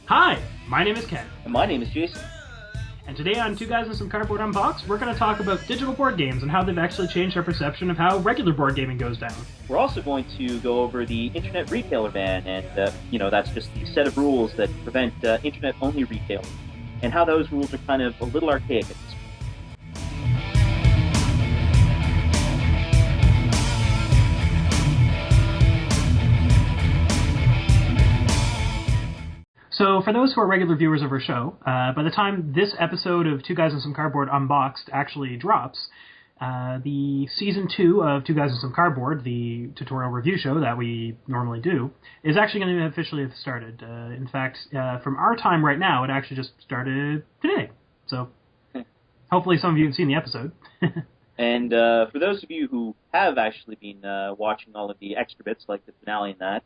Hi, my name is Ken, And my name is Jason. and today on Two Guys and Some Cardboard Unboxed, we're going to talk about digital board games and how they've actually changed our perception of how regular board gaming goes down. We're also going to go over the internet retailer ban, and that's just the set of rules that prevent internet-only retail, and how those rules are kind of a little archaic at this point. So, for those who are regular viewers of our show, by the time this episode of Two Guys and Some Cardboard Unboxed actually drops, the Season 2 of Two Guys and Some Cardboard, the tutorial review show that we normally do, is actually going to officially have started. In fact, from our time right now, it actually just started today. So, hopefully some of you have seen the episode. And for those of you who have actually been watching all of the extra bits, like the finale and that,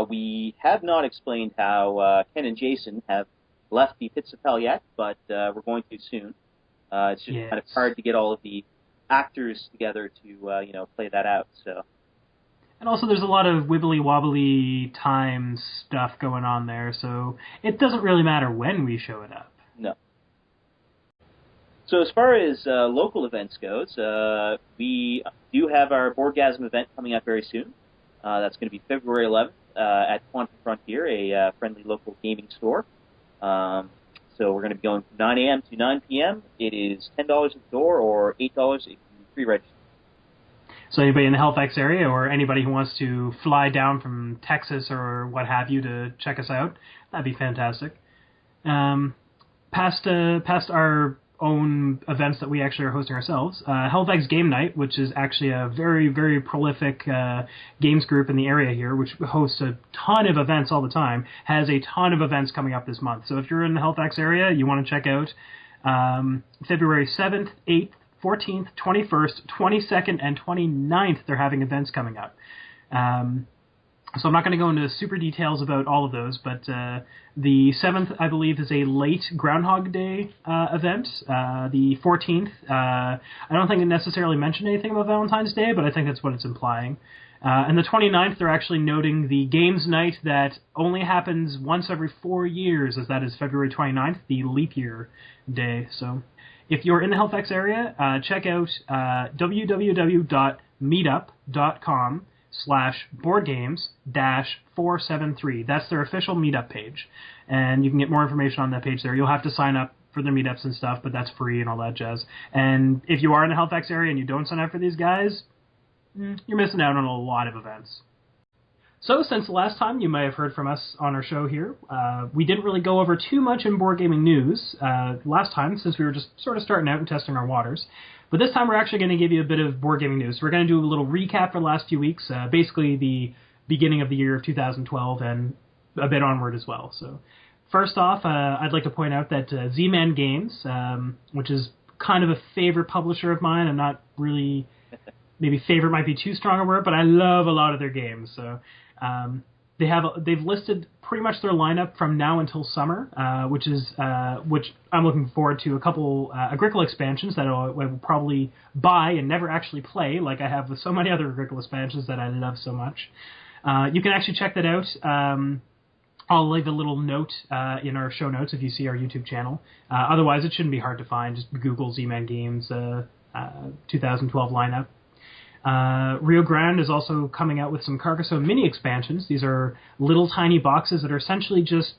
we have not explained how Ken and Jason have left the pits of hell yet, but we're going to soon. It's just kind of hard to get all of the actors together to play that out. So, and also there's a lot of wibbly wobbly time stuff going on there, so it doesn't really matter when we show it up. No. So as far as local events goes, we do have our Boardgasm event coming up very soon. That's going to be February 11th at Quantum Frontier, a friendly local gaming store. So we're going to be going from 9 a.m. to 9 p.m. It is $10 at the door or $8 if you pre-register. So anybody in the Halifax area or anybody who wants to fly down from Texas or what have you to check us out, that'd be fantastic. Past our own events that we actually are hosting ourselves, Halifax Game Night, which is actually a very, very prolific games group in the area here, which hosts a ton of events all the time, has a ton of events coming up this month. So if you're in the Halifax area, you want to check out February 7th, 8th, 14th, 21st, 22nd, and 29th, they're having events coming up. So I'm not going to go into super details about all of those, but the 7th, I believe, is a late Groundhog Day event. The 14th, I don't think it necessarily mentioned anything about Valentine's Day, but I think that's what it's implying. And the 29th, they're actually noting the games night that only happens once every 4 years, as that is February 29th, the leap year day. So if you're in the Halifax area, check out www.meetup.com/boardgames-473. That's their official meetup page. And you can get more information on that page there. You'll have to sign up for their meetups and stuff, but that's free and all that jazz. And if you are in the Halifax area and you don't sign up for these guys, you're missing out on a lot of events. So, since the last time you may have heard from us on our show here, we didn't really go over too much in board gaming news last time, since we were just sort of starting out and testing our waters. But this time we're actually going to give you a bit of board gaming news. We're going to do a little recap for the last few weeks, basically the beginning of the year of 2012 and a bit onward as well. So, first off, I'd like to point out that Z-Man Games, which is kind of a favorite publisher of mine, I'm not really... Maybe favorite might be too strong a word, but I love a lot of their games. So they've listed pretty much their lineup from now until summer, which I'm looking forward to. A couple Agricola expansions that I will probably buy and never actually play, like I have with so many other Agricola expansions that I love so much. You can actually check that out. I'll leave a little note in our show notes if you see our YouTube channel. Otherwise, it shouldn't be hard to find. Just Google Z-Man Games 2012 lineup. Rio Grande is also coming out with some Carcassonne mini expansions. These are little tiny boxes that are essentially just,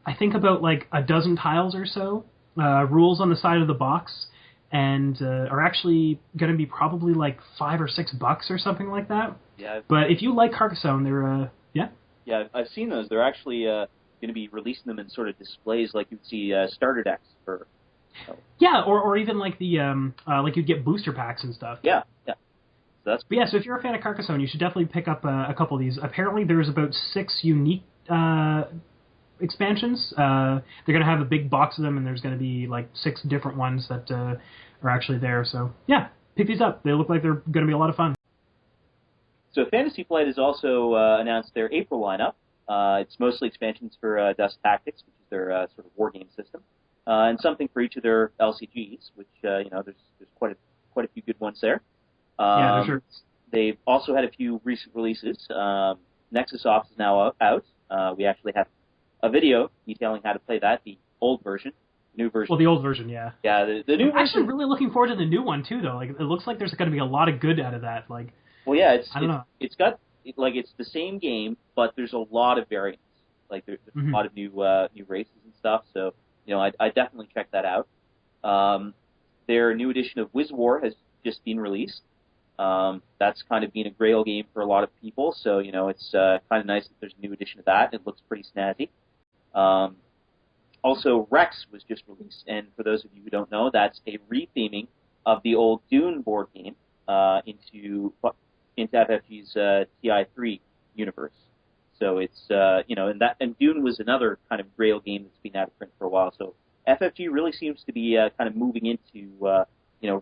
I think about like a dozen tiles or so, rules on the side of the box, and are actually going to be probably like $5 or $6 or something like that. Yeah. But if you like Carcassonne, they're yeah. Yeah, I've seen those. They're actually going to be releasing them in sort of displays like you'd see starter decks for. Yeah, or even like the like you'd get booster packs and stuff. Yeah. But yeah, so if you're a fan of Carcassonne, you should definitely pick up a couple of these. Apparently, there's about 6 unique expansions. They're going to have a big box of them, and there's going to be like 6 different ones that are actually there. So yeah, pick these up. They look like they're going to be a lot of fun. So Fantasy Flight has also announced their April lineup. It's mostly expansions for Dust Tactics, which is their sort of war game system, and something for each of their LCGs, which there's quite a few good ones there. Yeah, for sure. They've also had a few recent releases. Nexus Ops is now out. We actually have a video detailing how to play that, the old version, new version. Well, the old version, yeah. Yeah, the new version. I'm actually really looking forward to the new one too, though. Like, it looks like there's going to be a lot of good out of that. Like, well, yeah, I don't know. It's got like it's the same game, but there's a lot of variants. Like there's a lot of new races and stuff. So I definitely check that out. Their new edition of Wiz War has just been released. That's kind of been a grail game for a lot of people. So it's kind of nice that there's a new edition of that. It looks pretty snazzy. Also, Rex was just released, and for those of you who don't know, that's a retheming of the old Dune board game into FFG's TI3 universe. So it's and Dune was another kind of grail game that's been out of print for a while. So FFG really seems to be kind of moving into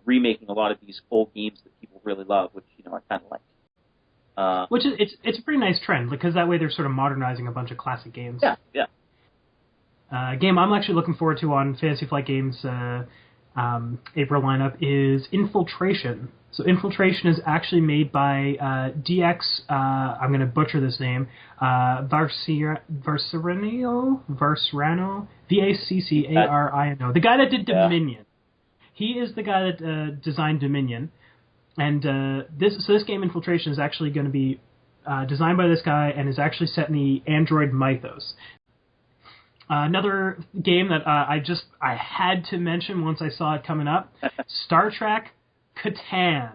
remaking a lot of these old games that people really love, which I kind of like. Which is it's a pretty nice trend because that way they're sort of modernizing a bunch of classic games. Yeah. A game I'm actually looking forward to on Fantasy Flight Games' April lineup is Infiltration. So Infiltration is actually made by DX, I'm going to butcher this name, Varsirano, Vaccarino, the guy that did Dominion. He is the guy that designed Dominion. And this game, Infiltration, is actually going to be designed by this guy and is actually set in the android mythos. Another game that I had to mention once I saw it coming up, Star Trek Catan.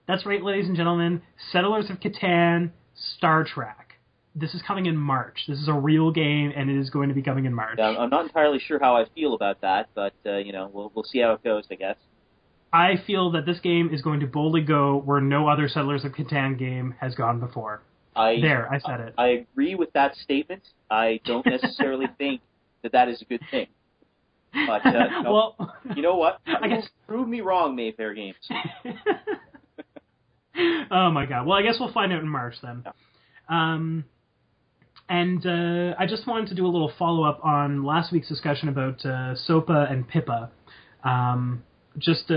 That's right, ladies and gentlemen, Settlers of Catan, Star Trek. This is coming in March. This is a real game, and it is going to be coming in March. I'm not entirely sure how I feel about that, but we'll see how it goes, I guess. I feel that this game is going to boldly go where no other Settlers of Catan game has gone before. I said it. I agree with that statement. I don't necessarily think that is a good thing. But well, you know what? I guess prove me wrong, Mayfair Games. Oh my God! Well, I guess we'll find out in March then. Yeah. I just wanted to do a little follow up on last week's discussion about SOPA and PIPA. Just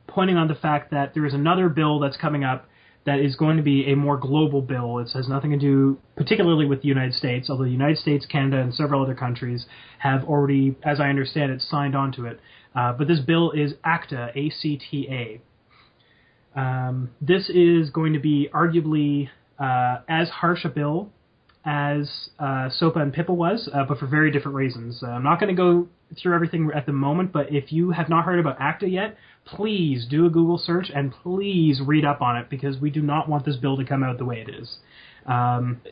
pointing on the fact that there is another bill that's coming up that is going to be a more global bill. It has nothing to do particularly with the United States, although the United States, Canada, and several other countries have already, as I understand it, signed on to it. But this bill is ACTA, A-C-T-A. This is going to be arguably as harsh a bill as SOPA and PIPA was, but for very different reasons. I'm not going to go through everything at the moment, but if you have not heard about ACTA yet, please do a Google search and please read up on it because we do not want this bill to come out the way it is.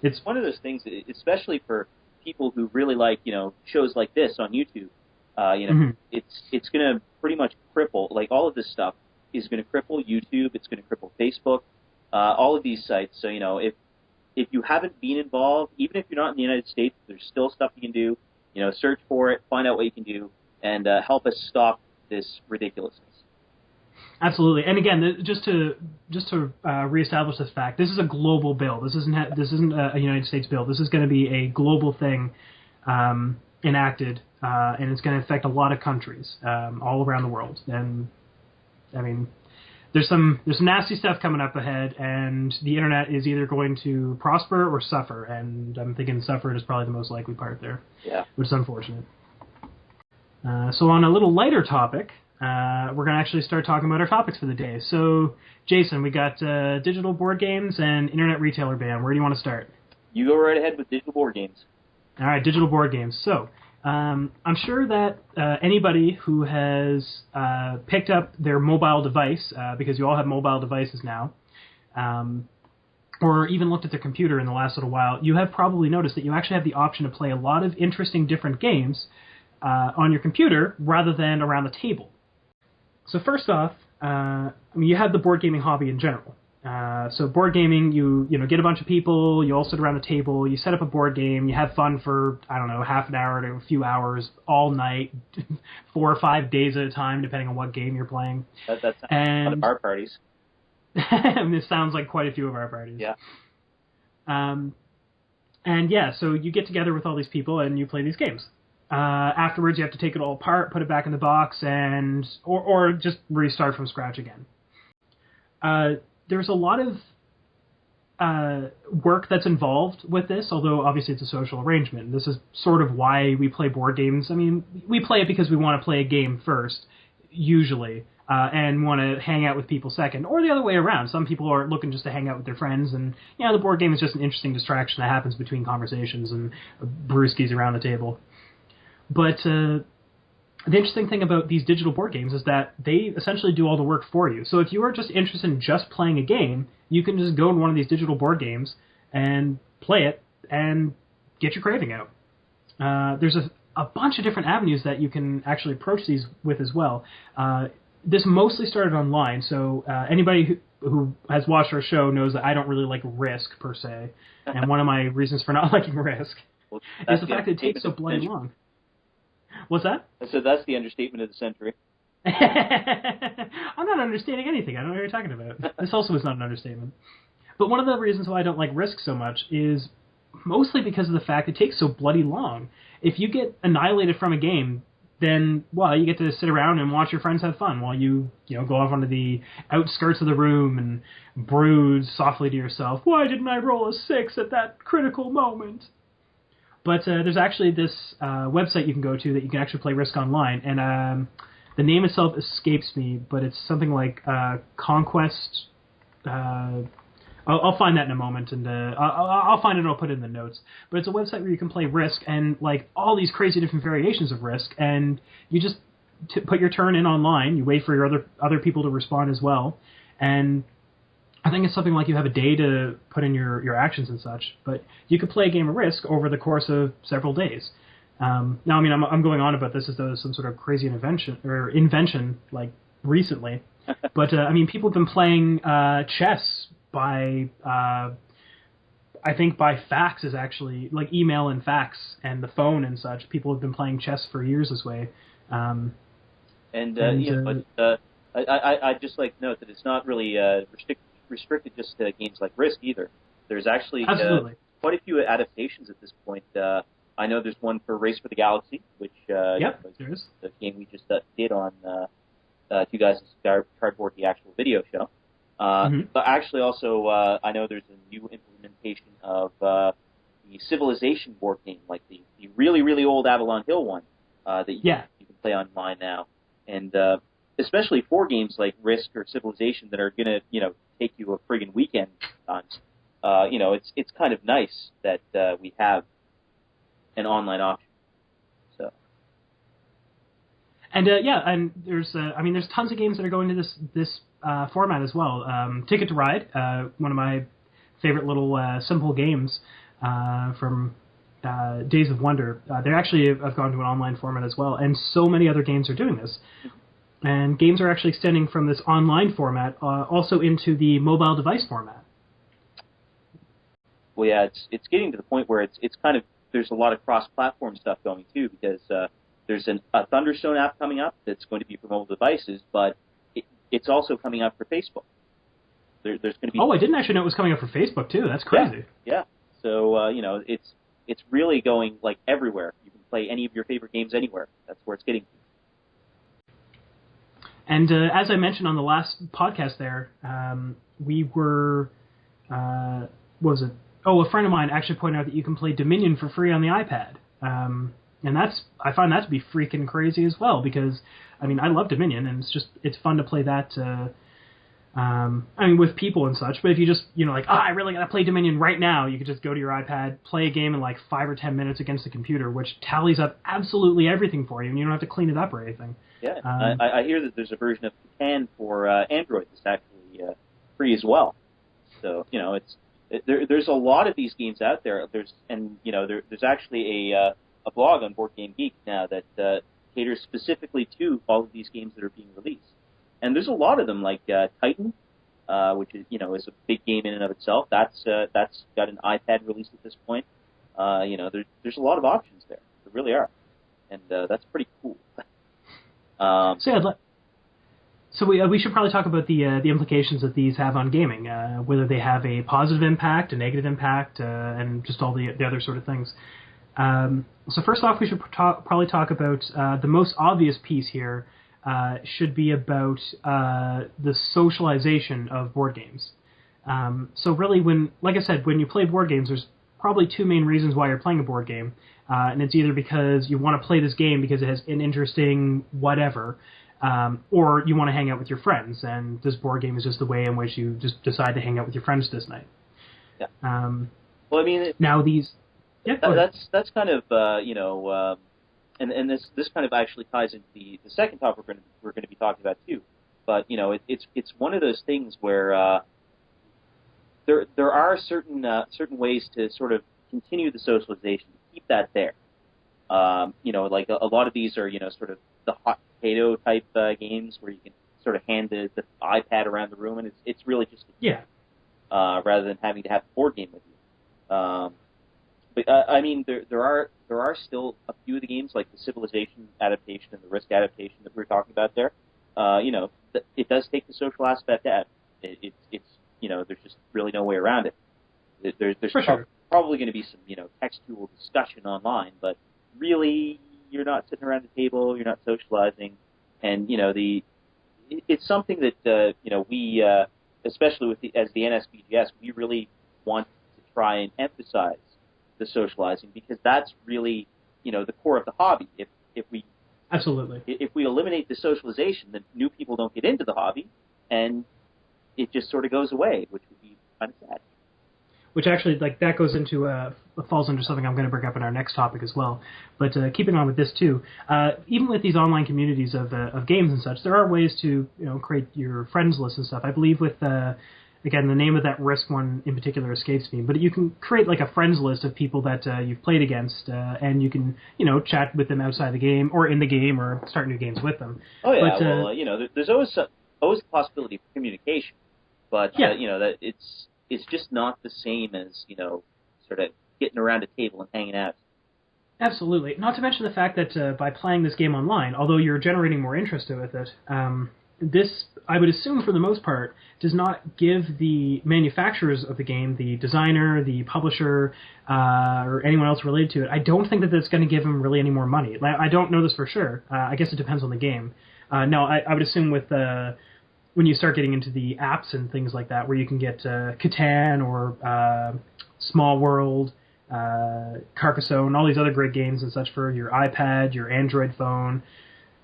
It's one of those things, especially for people who really like shows like this on YouTube. It's going to pretty much cripple, like all of this stuff is going to cripple YouTube. It's going to cripple Facebook, all of these sites. So if you haven't been involved, even if you're not in the United States, there's still stuff you can do. Search for it, find out what you can do, and help us stop this ridiculousness. Absolutely, and again, just to reestablish this fact, this is a global bill. This isn't a United States bill. This is going to be a global thing enacted, and it's going to affect a lot of countries all around the world. And I mean, there's some nasty stuff coming up ahead, and the internet is either going to prosper or suffer. And I'm thinking suffer is probably the most likely part there. Yeah, which is unfortunate. So on a little lighter topic. We're going to actually start talking about our topics for the day. So, Jason, we got digital board games and internet retailer ban. Where do you want to start? You go right ahead with digital board games. All right, digital board games. So, I'm sure that anybody who has picked up their mobile device, because you all have mobile devices now, or even looked at their computer in the last little while, you have probably noticed that you actually have the option to play a lot of interesting different games on your computer rather than around the table. So first off, you have the board gaming hobby in general. So board gaming, you get a bunch of people, you all sit around the table, you set up a board game, you have fun for, I don't know, half an hour to a few hours, all night, 4 or 5 days at a time, depending on what game you're playing. That sounds like one of our parties. This sounds like quite a few of our parties. Yeah. So you get together with all these people and you play these games. Afterwards, you have to take it all apart, put it back in the box, or just restart from scratch again. There's a lot of work that's involved with this, although obviously it's a social arrangement. This is sort of why we play board games. I mean, we play it because we want to play a game first, usually, and want to hang out with people second, or the other way around. Some people are looking just to hang out with their friends, and the board game is just an interesting distraction that happens between conversations and brewskis around the table. But the interesting thing about these digital board games is that they essentially do all the work for you. So if you are just interested in just playing a game, you can just go to one of these digital board games and play it and get your craving out. There's a bunch of different avenues that you can actually approach these with as well. This mostly started online, so anybody who has watched our show knows that I don't really like Risk, per se. And one of my reasons for not liking Risk is the fact that it takes so bloody long. What's that? I said that's the understatement of the century. I'm not understanding anything. I don't know what you're talking about. This also is not an understatement. But one of the reasons why I don't like Risk so much is mostly because of the fact it takes so bloody long. If you get annihilated from a game, then, well, you get to sit around and watch your friends have fun while you go off onto the outskirts of the room and brood softly to yourself, why didn't I roll a 6 at that critical moment? But there's actually this website you can go to that you can actually play Risk online, and the name itself escapes me, but it's something like Conquest. I'll find that in a moment, and I'll find it and I'll put it in the notes. But it's a website where you can play Risk and like all these crazy different variations of Risk, and you just put your turn in online. You wait for your other people to respond as well, and I think it's something like you have a day to put in your actions and such, but you could play a game of Risk over the course of several days. Now, I mean, I'm going on about this as though it's some sort of crazy invention like recently, but I mean, people have been playing chess by I think by fax is actually like email and fax and the phone and such. People have been playing chess for years this way. But I'd just like to note that it's not really restricted just to games like Risk either. There's actually quite a few adaptations at this point. I know there's one for Race for the Galaxy, which there is the game we just did on Two Guys in Cardboard, the actual video show. But actually also I know there's a new implementation of the Civilization board game, like the really, really old Avalon Hill one that you can play online now. And especially for games like Risk or Civilization that are going to, take you a friggin' weekend times, it's kind of nice that we have an online option. So. And and there's there's tons of games that are going to this format as well. Ticket to Ride, one of my favorite little simple games from Days of Wonder. They actually have gone to an online format as well, and so many other games are doing this. And games are actually extending from this online format also into the mobile device format. Well, yeah, it's getting to the point where it's kind of, there's a lot of cross-platform stuff going too, because there's a Thunderstone app coming up that's going to be for mobile devices, but it's also coming up for Facebook. There's going to be. Oh, I didn't actually know it was coming up for Facebook too. That's crazy. Yeah. So it's really going like everywhere. You can play any of your favorite games anywhere. That's where it's getting to. And as I mentioned on the last podcast there, we were, what was it? Oh, a friend of mine actually pointed out that you can play Dominion for free on the iPad. And I find that to be freaking crazy as well, because, I mean, I love Dominion, and it's fun to play that, with people and such. But if you just, I really got to play Dominion right now, you could just go to your iPad, play a game in like 5 or 10 minutes against the computer, which tallies up absolutely everything for you, and you don't have to clean it up or anything. Yeah, I hear that there's a version of Catan for Android that's actually free as well. So, there's a lot of these games out there. There's actually a blog on Board Game Geek now that caters specifically to all of these games that are being released. And there's a lot of them, like Titan, which is a big game in and of itself. That's got an iPad release at this point. There's a lot of options there. There really are, and that's pretty cool. So we should probably talk about the implications that these have on gaming, whether they have a positive impact, a negative impact, and just all the other sort of things. So first off, we should probably talk about the most obvious piece here should be about the socialization of board games. So really, like I said, when you play board games, there's probably two main reasons why you're playing a board game. And it's either because you want to play this game because it has an interesting whatever, or you want to hang out with your friends, and this board game is just the way in which you just decide to hang out with your friends this night. Yeah. Well, I mean, now these. Yeah, that's kind of and this kind of actually ties into the second topic we're going to be talking about too. But it's one of those things where there are certain ways to sort of continue the socialization, to keep that there. Like a lot of these are sort of the hot potato type games where you can sort of hand the iPad around the room, and it's really just a game, rather than having to have a board game with you. But I mean, there are still a few of the games like the Civilization adaptation and the Risk adaptation that we were talking about there. It does take the social aspect out. It's there's just really no way around it. There's probably going to be some textual discussion online, but really you're not sitting around the table, you're not socializing, and it's something that we especially as the NSBGS, we really want to try and emphasize the socializing, because that's really the core of the hobby. If we absolutely if we eliminate the socialization, then new people don't get into the hobby, and it just sort of goes away, which would be kind of sad. Which actually, that goes into falls under something I'm going to bring up in our next topic as well. But keeping on with this too, even with these online communities of games and such, there are ways to create your friends list and stuff. I believe with again, the name of that Risk one in particular escapes me, but you can create like a friends list of people that you've played against, and you can chat with them outside the game or in the game or start new games with them. Oh yeah, but, there's always the possibility for communication, but that it's just not the same as sort of getting around a table and hanging out. Absolutely. Not to mention the fact that by playing this game online, although you're generating more interest with it, this, I would assume for the most part, does not give the manufacturers of the game, the designer, the publisher, or anyone else related to it, I don't think that that's going to give them really any more money. I don't know this for sure. I guess it depends on the game. No, I would assume with when you start getting into the apps and things like that, where you can get Catan or Small World, Carcassonne, all these other great games and such for your iPad, your Android phone.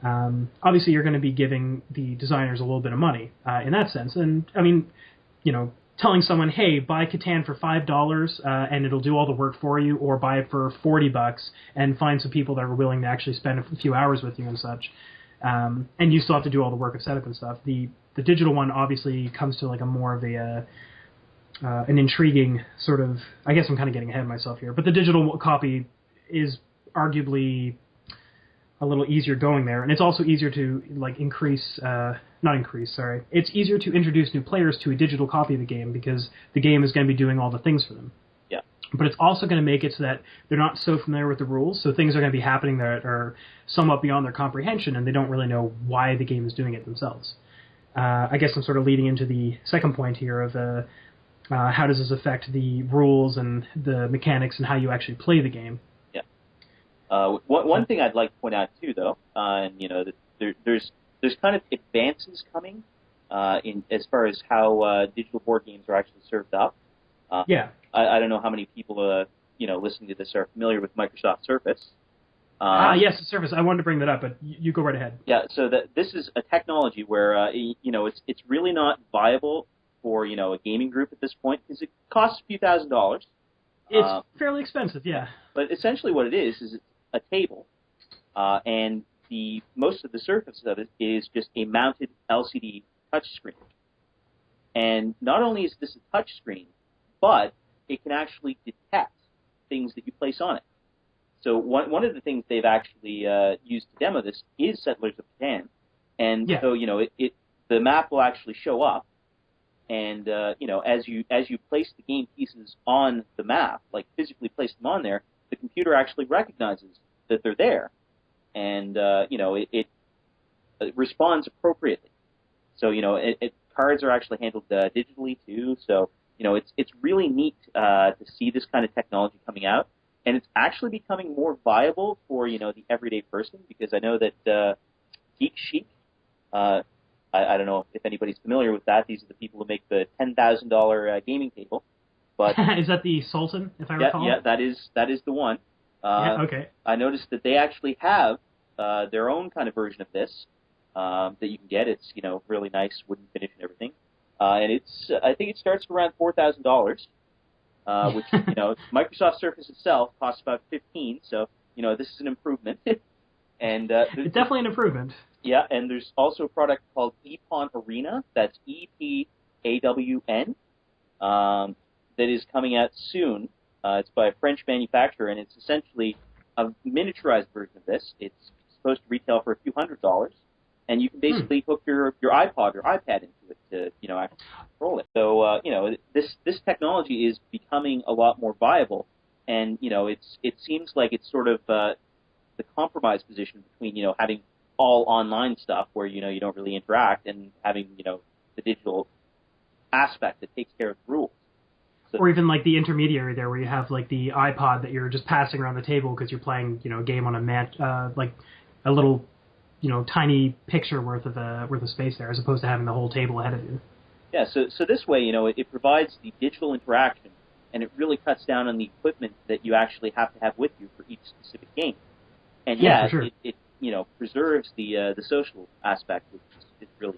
Obviously, you're going to be giving the designers a little bit of money in that sense. And, I mean, telling someone, hey, buy Catan for $5 and it'll do all the work for you, or buy it for $40 and find some people that are willing to actually spend a few hours with you and such. And you still have to do all the work of setup and stuff. The digital one obviously comes to like a more of an intriguing sort of, I guess I'm kind of getting ahead of myself here, but the digital copy is arguably a little easier going there, and it's also easier to it's easier to introduce new players to a digital copy of the game, because the game is going to be doing all the things for them. Yeah. But it's also going to make it so that they're not so familiar with the rules, so things are going to be happening that are somewhat beyond their comprehension, and they don't really know why the game is doing it themselves. I guess I'm sort of leading into the second point here of how does this affect the rules and the mechanics and how you actually play the game. Yeah. One thing I'd like to point out too, though, and that there's kind of advances coming in as far as how digital board games are actually served up. Yeah. I don't know how many people listening to this are familiar with Microsoft Surface. Yes, the Surface. I wanted to bring that up, but you go right ahead. Yeah, so this is a technology where it's really not viable for a gaming group at this point, because it costs a few $1,000s. It's fairly expensive, yeah. But essentially, what it is it's a table, and most of the surface of it is just a mounted LCD touchscreen. And not only is this a touchscreen, but it can actually detect things that you place on it. So one of the things they've actually used to demo this is Settlers of Catan, and so the map will actually show up, and as you place the game pieces on the map, like physically place them on there, the computer actually recognizes that they're there, and it responds appropriately. So cards are actually handled digitally too. So it's really neat to see this kind of technology coming out. And it's actually becoming more viable for, the everyday person, because I know that Geek Chic I don't know if anybody's familiar with that. These are the people who make the $10,000 gaming table. But is that the Sultan, if I recall? Yeah, that is the one. Okay. I noticed that they actually have their own kind of version of this that you can get. It's really nice wooden finish and everything, and I think it starts around $4,000, which Microsoft Surface itself costs about $15,000. So this is an improvement, and it's definitely an improvement. Yeah, and there's also a product called Epawn Arena. That's EPAWN. That is coming out soon. It's by a French manufacturer, and it's essentially a miniaturized version of this. It's supposed to retail for a few $100s, and you can basically hook your iPod or iPad into it to actually control it. So this technology is becoming a lot more viable, and it seems like it's sort of the compromise position between having all online stuff where you don't really interact, and having the digital aspect that takes care of the rules. Or even like the intermediary there, where you have like the iPod that you're just passing around the table because you're playing, a game on like a little, tiny picture worth of space there, as opposed to having the whole table ahead of you. Yeah. So this way, it provides the digital interaction, and it really cuts down on the equipment that you actually have to have with you for each specific game. And for sure. it preserves the social aspect, which is really.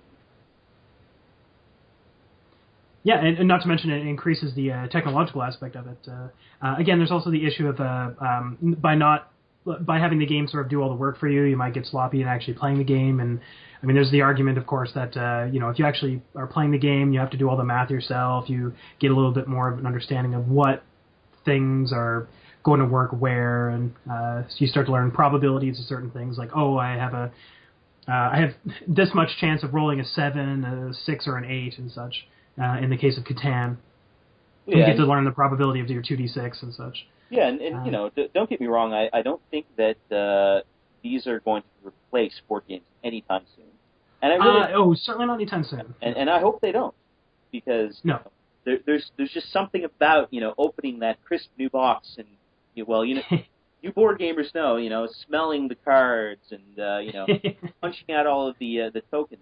Yeah, and not to mention it increases the technological aspect of it. Again, there's also the issue of by having the game sort of do all the work for you, you might get sloppy in actually playing the game. And I mean, there's the argument, of course, that if you actually are playing the game, you have to do all the math yourself. You get a little bit more of an understanding of what things are going to work where, and so you start to learn probabilities of certain things, like I have this much chance of rolling a 7, a 6, or an 8, and such. In the case of Catan, you get to learn the probability of your 2d6 and such. Yeah, and don't get me wrong. I don't think that these are going to replace board games anytime soon. And I really, certainly not anytime soon. And I hope they don't, because there's just something about opening that crisp new box, and you board gamers know smelling the cards and punching out all of the tokens.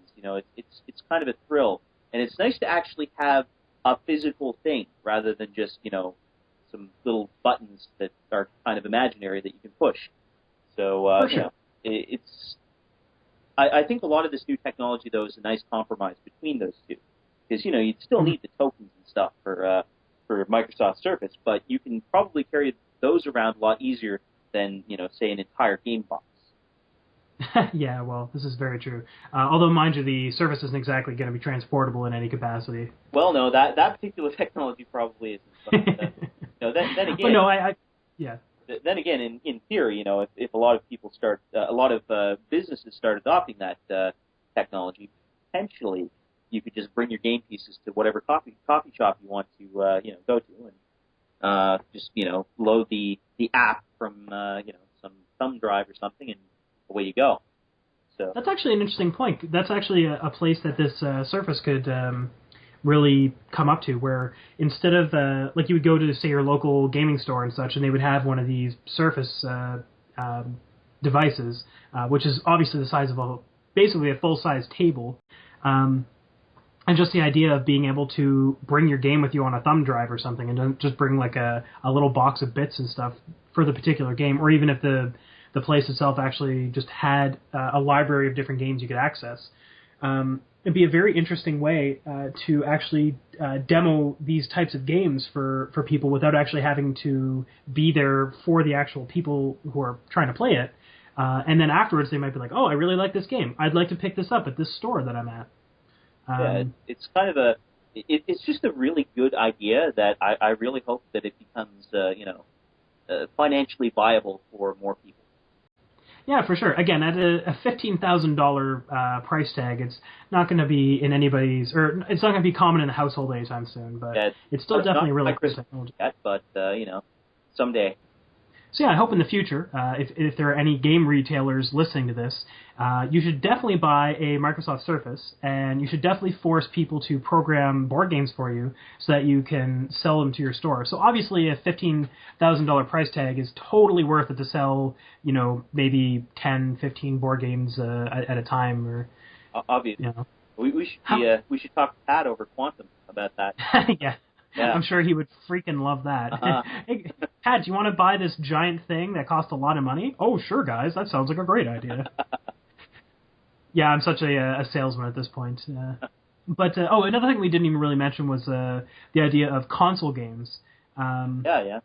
It's kind of a thrill. And it's nice to actually have a physical thing rather than just, some little buttons that are kind of imaginary that you can push. So, sure. I think a lot of this new technology, though, is a nice compromise between those two. Because, you'd still need the tokens and stuff for Microsoft Surface, but you can probably carry those around a lot easier than, say, an entire game box. Yeah, well, this is very true. Although, mind you, the Surface isn't exactly going to be transportable in any capacity. Well, no, that particular technology probably isn't. But, then again, but no, yeah. Then again, in theory, if a lot of people a lot of businesses start adopting that technology, potentially you could just bring your game pieces to whatever coffee shop you want to go to, and just load the app from some thumb drive or something, and away you go. So that's actually an interesting point. That's actually a place that this Surface could really come up to, where instead of like you would go to, say, your local gaming store and such, and they would have one of these Surface devices, which is obviously the size of basically a full-size table, and just the idea of being able to bring your game with you on a thumb drive or something, and don't just bring like a little box of bits and stuff for the particular game, or even if the place itself actually just had a library of different games you could access. It'd be a very interesting way to actually demo these types of games for people without actually having to be there for the actual people who are trying to play it. And then afterwards they might be like, oh, I really like this game. I'd like to pick this up at this store that I'm at. It's kind of it's just a really good idea that I really hope that it becomes, financially viable for more people. Yeah, for sure. Again, at a $15,000 price tag, it's not going to be in anybody's, or it's not going to be common in the household anytime soon. But it's still definitely really cool technology. Yet, but someday. So yeah, I hope in the future, if there are any game retailers listening to this, you should definitely buy a Microsoft Surface, and you should definitely force people to program board games for you so that you can sell them to your store. So obviously a $15,000 price tag is totally worth it to sell, maybe 10, 15 board games at a time. Or obviously. We should talk to Pat over Quantum about that. Yeah. Yeah. I'm sure he would freaking love that. Hey, Pat, do you want to buy this giant thing that costs a lot of money? Oh, sure, guys. That sounds like a great idea. Yeah, I'm such a salesman at this point. But another thing we didn't even really mention was the idea of console games. Yeah.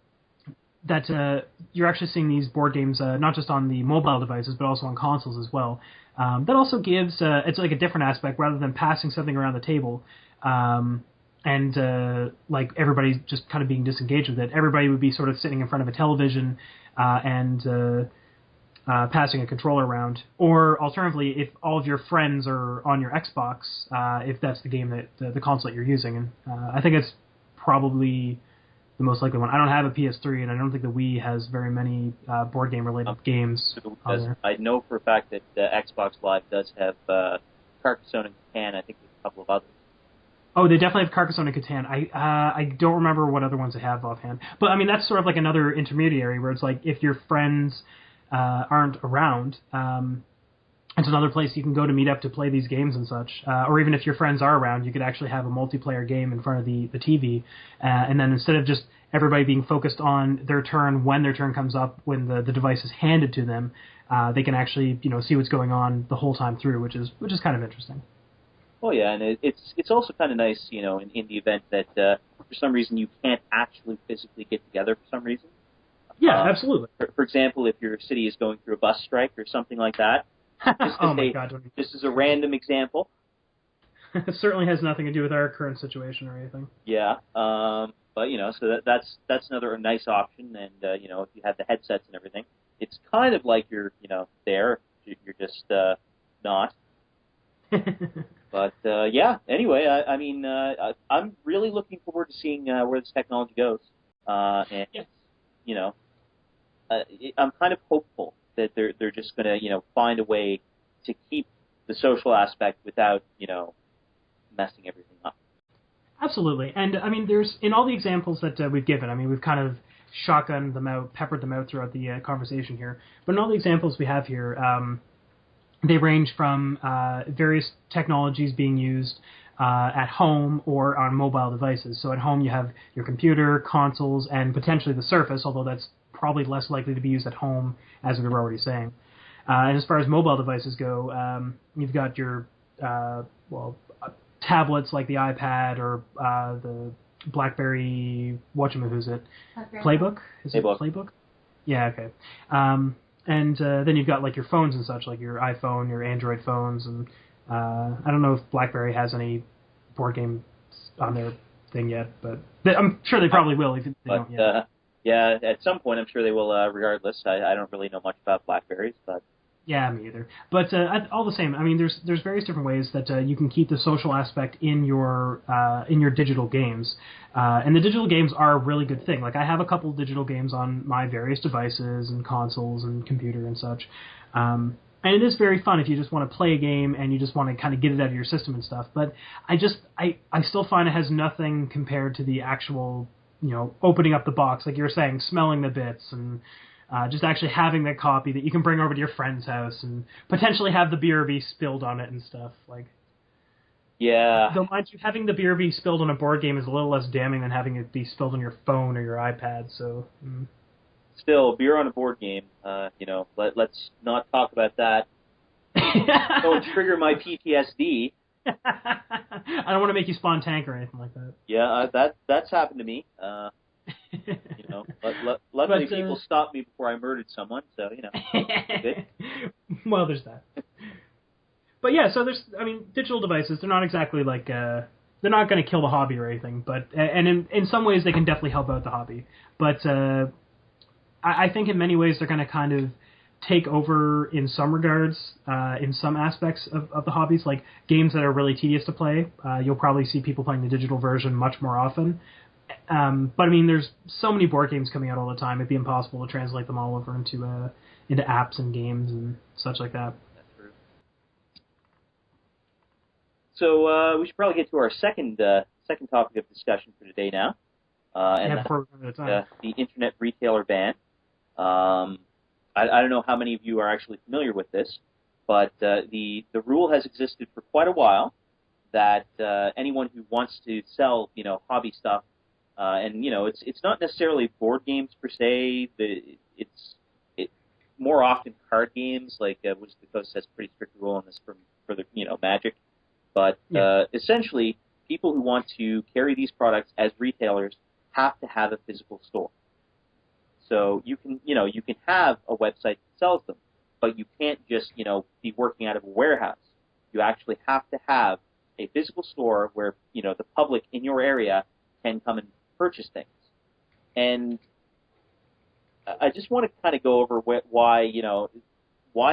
That you're actually seeing these board games not just on the mobile devices, but also on consoles as well. That also gives it's like a different aspect rather than passing something around the table. And like everybody just kind of being disengaged with it. Everybody would be sort of sitting in front of a television and passing a controller around. Or alternatively, if all of your friends are on your Xbox, if that's the game that the console that you're using. And I think it's probably the most likely one. I don't have a PS3, and I don't think the Wii has very many board game related games on there. I know for a fact that Xbox Live does have Carcassonne and Catan. I think there's a couple of others. Oh, they definitely have Carcassonne and Catan. I don't remember what other ones they have offhand. But, I mean, that's sort of like another intermediary where it's like if your friends aren't around, it's another place you can go to meet up to play these games and such. Or even if your friends are around, you could actually have a multiplayer game in front of the TV. And then instead of just everybody being focused on their turn when their turn comes up, when the device is handed to them, they can actually see what's going on the whole time through, which is kind of interesting. Oh yeah, and it's also kind of nice, in the event that for some reason you can't actually physically get together for some reason. Yeah, absolutely. For example, if your city is going through a bus strike or something like that. Oh my God! Just as a random example. It certainly has nothing to do with our current situation or anything. Yeah, but so that's another nice option, and if you have the headsets and everything, it's kind of like you're there. You're just not. But yeah. Anyway, I mean, I'm really looking forward to seeing where this technology goes, and yes. I'm kind of hopeful that they're just going to find a way to keep the social aspect without messing everything up. Absolutely, and I mean, there's in all the examples that we've given. I mean, we've kind of shotgunned them out, peppered them out throughout the conversation here. But in all the examples we have here, they range from various technologies being used at home or on mobile devices. So at home you have your computer, consoles, and potentially the Surface, although that's probably less likely to be used at home, as we were already saying. And as far as mobile devices go, you've got your tablets like the iPad or the BlackBerry, whatchamahoosit, Playbook? Is it Playbook? Yeah, okay. And then you've got like your phones and such, like your iPhone, your Android phones, and I don't know if BlackBerry has any board games on their thing yet, but I'm sure they probably will if they don't yet. Yeah, at some point I'm sure they will. Regardless, I don't really know much about BlackBerries, but yeah, me either. But all the same, I mean, there's various different ways that you can keep the social aspect in your digital games, and the digital games are a really good thing. Like I have a couple of digital games on my various devices and consoles and computer and such, and it is very fun if you just want to play a game and you just want to kind of get it out of your system and stuff. But I still find it has nothing compared to the actual opening up the box, like you were saying, smelling the bits and. Just actually having that copy that you can bring over to your friend's house and potentially have the BRB spilled on it and stuff. Like, yeah. Though, mind you, having the BRB spilled on a board game is a little less damning than having it be spilled on your phone or your iPad. So, Still, beer on a board game. Let's not talk about that. Don't trigger my PTSD. I don't want to make you spawn tank or anything like that. Yeah, that's happened to me. Luckily people stopped me before I murdered someone, so good. Well, there's that. But yeah, so digital devices, they're not exactly like they're not going to kill the hobby or anything, but in some ways they can definitely help out the hobby. But I think in many ways they're going to kind of take over in some regards, in some aspects of the hobbies, like games that are really tedious to play. You'll probably see people playing the digital version much more often. But I mean, there's so many board games coming out all the time; it'd be impossible to translate them all over into apps and games and such like that. That's true. So we should probably get to our second topic of discussion for today now, and before we run out of time. The internet retailer ban. I don't know how many of you are actually familiar with this, but the rule has existed for quite a while, that anyone who wants to sell, hobby stuff, and it's not necessarily board games per se. It's more often card games, like Wizards of the Coast has a pretty strict rule on this for the Magic. But essentially, people who want to carry these products as retailers have to have a physical store. So you can have a website that sells them, but you can't just be working out of a warehouse. You actually have to have a physical store where the public in your area can come and purchase things. And I just want to kind of go over why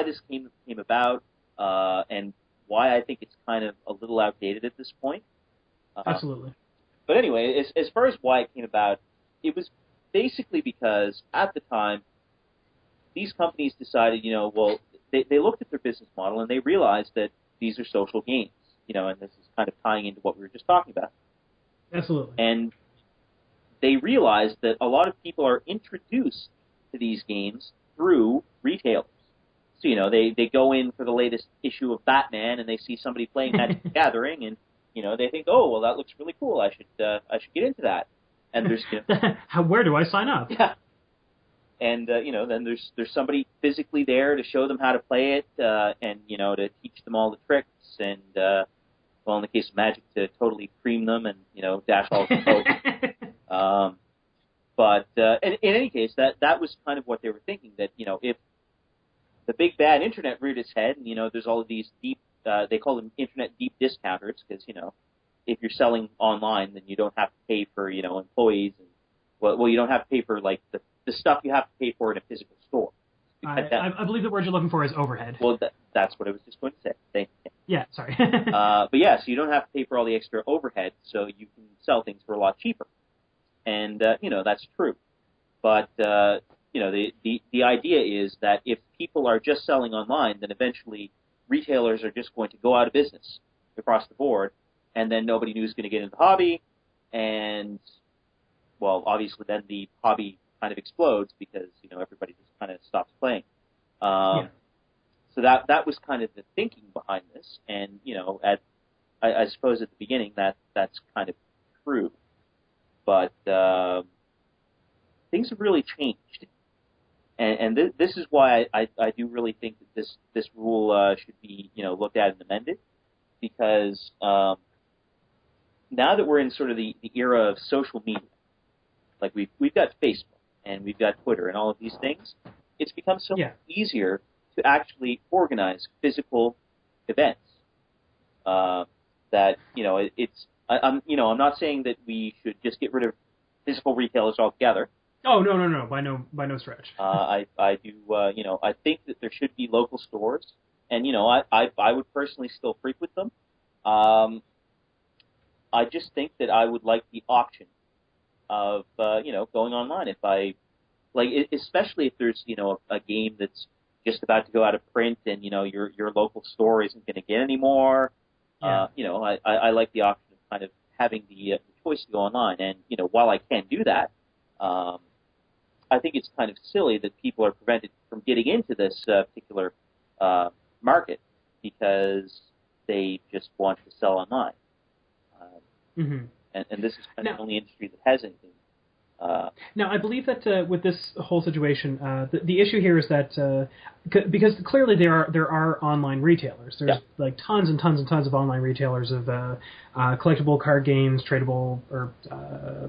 this came about, and why I think it's kind of a little outdated at this point. Absolutely. But anyway, as far as why it came about, it was basically because at the time, these companies decided, they looked at their business model and they realized that these are social games, and this is kind of tying into what we were just talking about. Absolutely. And they realized that a lot of people are introduced to these games through retailers. So, they go in for the latest issue of Batman and they see somebody playing Magic the Gathering and, they think, oh, well, that looks really cool. I should get into that. And there's, where do I sign up? Yeah. And, then there's somebody physically there to show them how to play it, and, to teach them all the tricks and, well, in the case of Magic, to totally cream them and, dash all the codes. But in any case, that was kind of what they were thinking, that, if the big bad internet reared its head, and, there's all of these deep, they call them internet deep discounters, because, if you're selling online, then you don't have to pay for, employees, and, well, you don't have to pay for, like, the stuff you have to pay for in a physical store. I believe the word you're looking for is overhead. Well, that's what I was just going to say. Thank you. Yeah, sorry. But yeah, so you don't have to pay for all the extra overhead, so you can sell things for a lot cheaper. And, that's true. But, the idea is that if people are just selling online, then eventually retailers are just going to go out of business across the board, and then nobody new is going to get into the hobby, and, well, obviously then the hobby kind of explodes because, everybody just kind of stops playing. So that was kind of the thinking behind this, and, I suppose at the beginning that's kind of true. But things have really changed, and this is why I do really think that this rule should be looked at and amended, because now that we're in sort of the era of social media, like we've got Facebook and we've got Twitter and all of these things, it's become so much easier to actually organize physical events. That I'm not saying that we should just get rid of physical retailers altogether. Oh, no, by no stretch. I do, I think that there should be local stores, and, I would personally still frequent them. I just think that I would like the option of, going online especially if there's, a game that's just about to go out of print and, your local store isn't going to get any more. I like the option of kind of having the choice to go online. And, while I can do that, I think it's kind of silly that people are prevented from getting into this particular market because they just want to sell online. And this is kind of the only industry that has anything. Now, I believe that with this whole situation, the issue here is that because clearly there are online retailers. There's like tons and tons and tons of online retailers of collectible card games, tradable or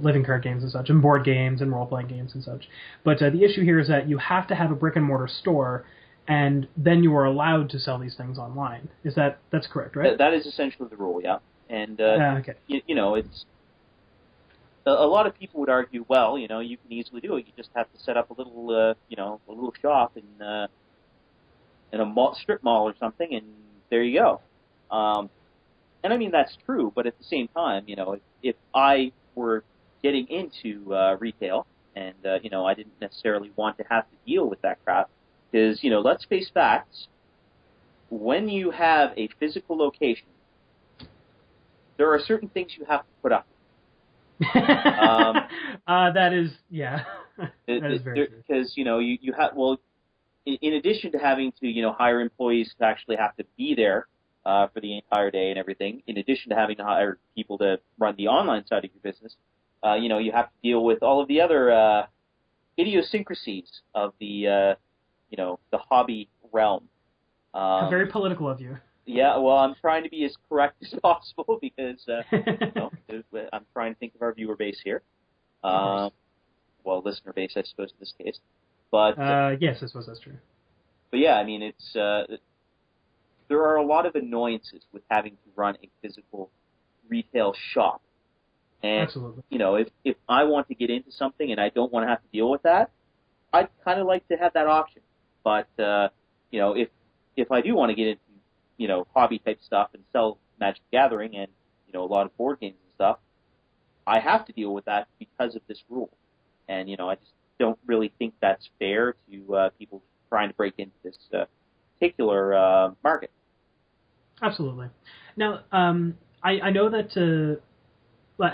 living card games and such, and board games and role-playing games and such. But the issue here is that you have to have a brick-and-mortar store, and then you are allowed to sell these things online. That's correct, right? That is essentially the rule, yeah. And okay. It's a lot of people would argue, well, you can easily do it. You just have to set up a little, a little shop in a strip mall or something, and there you go. And I mean that's true, but at the same time, if I were getting into retail, and I didn't necessarily want to have to deal with that crap, because let's face facts. When you have a physical location, there are certain things you have to put up. That is, yeah. That is very true. Because, you have, well, in addition to having to, hire employees to actually have to be there, for the entire day and everything, in addition to having to hire people to run the online side of your business, you have to deal with all of the other idiosyncrasies of the hobby realm. How very political of you. Yeah, well, I'm trying to be as correct as possible because I'm trying to think of our viewer base here. Well, listener base, I suppose, in this case. But yes, I suppose that's true. But yeah, I mean, it's there are a lot of annoyances with having to run a physical retail shop. And, absolutely. If I want to get into something and I don't want to have to deal with that, I'd kind of like to have that option. But, if I do want to get into, hobby type stuff and sell Magic the Gathering and, a lot of board games and stuff, I have to deal with that because of this rule. And, I just don't really think that's fair to people trying to break into this particular market. Absolutely. Now, I know that,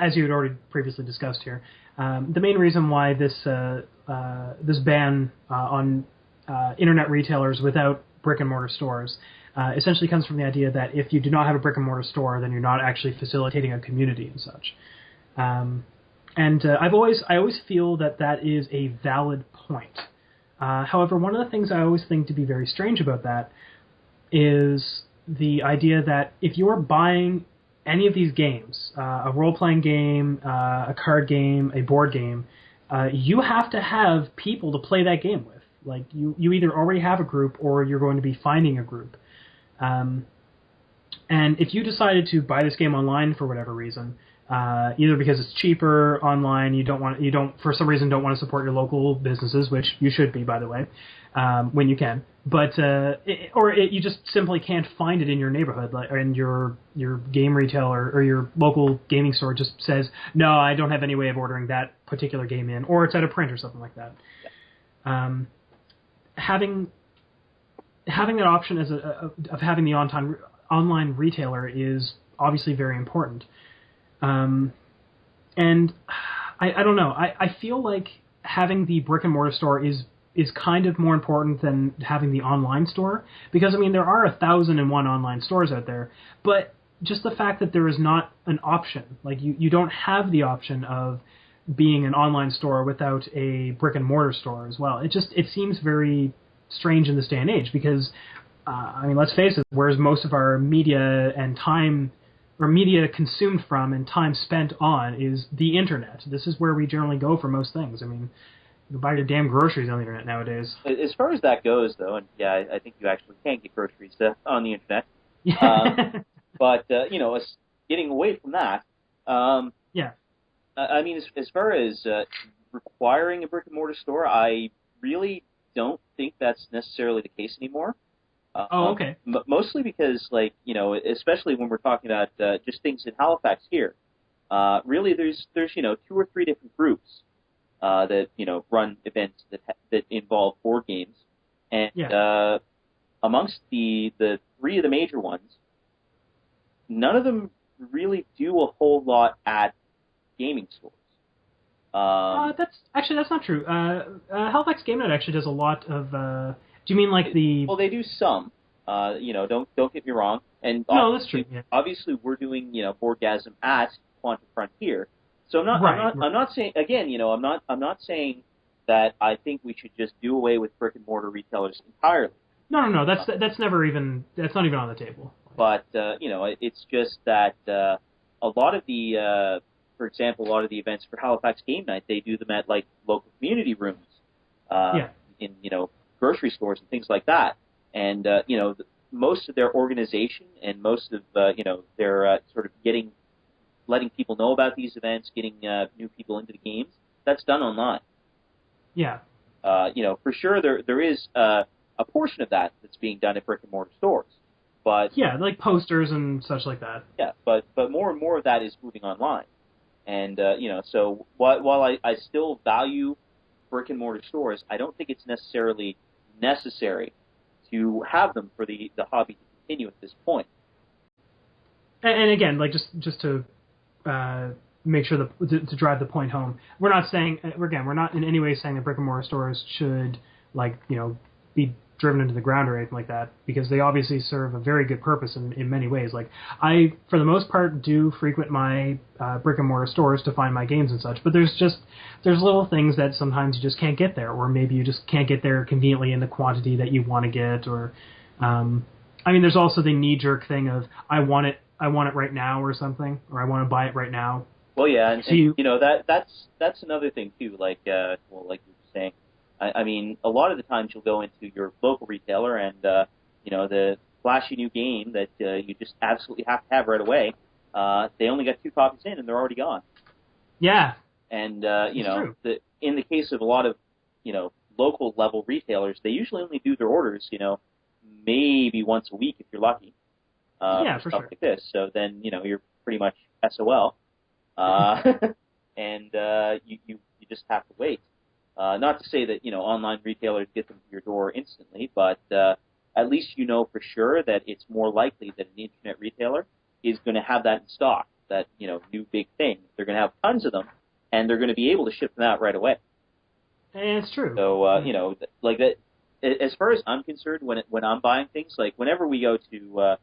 as you had already previously discussed here, the main reason why this ban on internet retailers without brick-and-mortar stores essentially comes from the idea that if you do not have a brick-and-mortar store, then you're not actually facilitating a community and such. I always feel that is a valid point. However, one of the things I always think to be very strange about that is the idea that if you're buying any of these games, a role-playing game, a card game, a board game, you have to have people to play that game with. Like, you either already have a group or you're going to be finding a group. And if you decided to buy this game online for whatever reason, either because it's cheaper online, you don't for some reason don't want to support your local businesses, which you should be, by the way, when you can. But you just simply can't find it in your neighborhood, or in your game retailer or your local gaming store just says, no, I don't have any way of ordering that particular game in, or it's at a print or something like that. Having that option of having the online retailer is obviously very important. And I don't know. I feel like having the brick and mortar store is kind of more important than having the online store, because I mean there are 1,001 online stores out there, but just the fact that there is not an option, like you don't have the option of being an online store without a brick and mortar store as well. It seems very strange in this day and age, because I mean, let's face it, where's most of our media and time, or media consumed from and time spent on, is the internet. This is where we generally go for most things. I mean, you can buy your damn groceries on the internet nowadays. As far as that goes, though, and yeah, I think you actually can get groceries on the internet. But getting away from that, yeah. I mean, as far as requiring a brick and mortar store, I really don't think that's necessarily the case anymore. Okay. Mostly because, especially when we're talking about just things in Halifax here, really there's 2 or 3 different groups that run events that involve board games, and amongst the 3 of the major ones, none of them really do a whole lot at gaming stores. That's not true. Halifax Game Night actually does a lot of. Do you mean like the? Well, they do some. Don't get me wrong. And no, that's true. Yeah. Obviously, we're doing Boardgasm at Quantum Frontier. So I'm not saying again. I'm not saying that I think we should just do away with brick and mortar retailers entirely. No. That's not even on the table. But it's just that a lot of the, for example, a lot of the events for Halifax Game Night, they do them at like local community rooms. In grocery stores and things like that, and most of their organization and most of their sort of letting people know about these events, getting new people into the games, that's done online. Yeah. For sure there is a portion of that that's being done at brick and mortar stores, but yeah, like posters and such like that. Yeah, but more and more of that is moving online, and so while I still value brick and mortar stores, I don't think it's necessarily necessary to have them for the hobby to continue at this point. And again, like just to make sure to drive the point home, we're not in any way saying that brick and mortar stores should be driven into the ground or anything like that, because they obviously serve a very good purpose in many ways. Like, I, for the most part, do frequent my brick and mortar stores to find my games and such, but there's little things that sometimes you just can't get there, or maybe you just can't get there conveniently in the quantity that you want to get, or there's also the knee-jerk thing of I want it right now or something, or I want to buy it right now. Well, yeah, that's another thing too. Like like you were saying, I mean, a lot of the times you'll go into your local retailer and the flashy new game that you just absolutely have to have right away. They only got 2 copies in and they're already gone. Yeah, and true. In the case of a lot of local level retailers, they usually only do their orders maybe once a week if you're lucky. For stuff sure. like this. So then you're pretty much SOL. And you just have to wait. Not to say that online retailers get them to your door instantly, but at least for sure that it's more likely that an internet retailer is going to have that in stock. That new big thing. They're going to have tons of them, and they're going to be able to ship them out right away. And it's true. So like that. As far as I'm concerned, when I'm buying things, like whenever we go to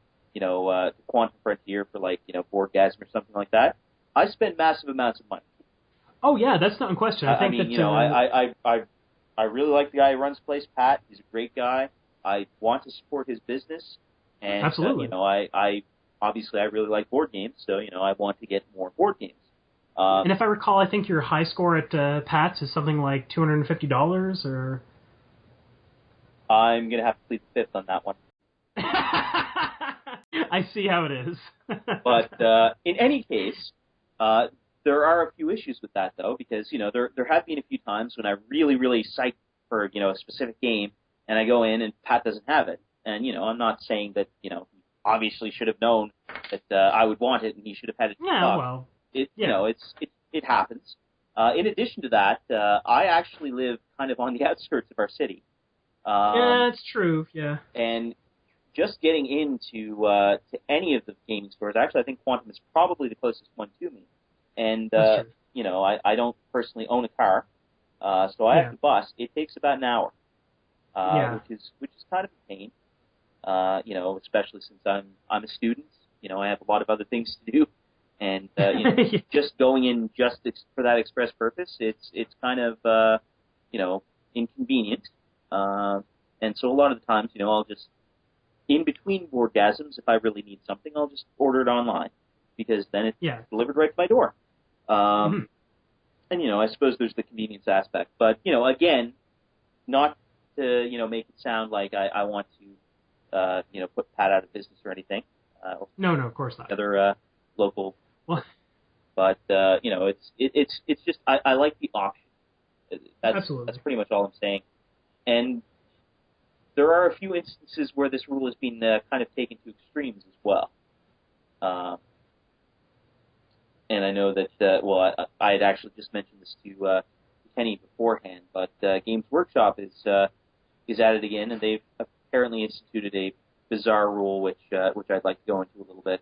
Quantum Frontier for Boardgasm or something like that, I spend massive amounts of money. Oh yeah, that's not in question. I really like the guy who runs the place, Pat. He's a great guy. I want to support his business, and absolutely. I obviously I really like board games, so I want to get more board games. And if I recall, I think your high score at Pat's is something like $250, or I'm gonna have to plead the fifth on that one. I see how it is. But in any case, there are a few issues with that, though, because there have been a few times when I really psyched for a specific game, and I go in and Pat doesn't have it, and I'm not saying that he obviously should have known that I would want it and he should have had it. Yeah, well, it happens. In addition to that, I actually live kind of on the outskirts of our city. Yeah, it's true. Yeah, and just getting into to any of the gaming stores, actually, I think Quantum is probably the closest one to me. And I don't personally own a car, so I have to bus. It takes about an hour, which is kind of a pain. Especially since I'm a student. I have a lot of other things to do, and just going in just for that express purpose, it's kind of inconvenient. And so a lot of the times, I'll just, in between Boardgasms, if I really need something, I'll just order it online, because then it's delivered right to my door. And, I suppose there's the convenience aspect. But, again, not to, make it sound like I want to, put Pat out of business or anything. No, of course not. Other local. Well, but, it's just, I like the option. Absolutely. That's pretty much all I'm saying. And there are a few instances where this rule has been kind of taken to extremes as well. And I know that, I had actually just mentioned this to Kenny beforehand, but Games Workshop is at it again, and they've apparently instituted a bizarre rule, which I'd like to go into a little bit.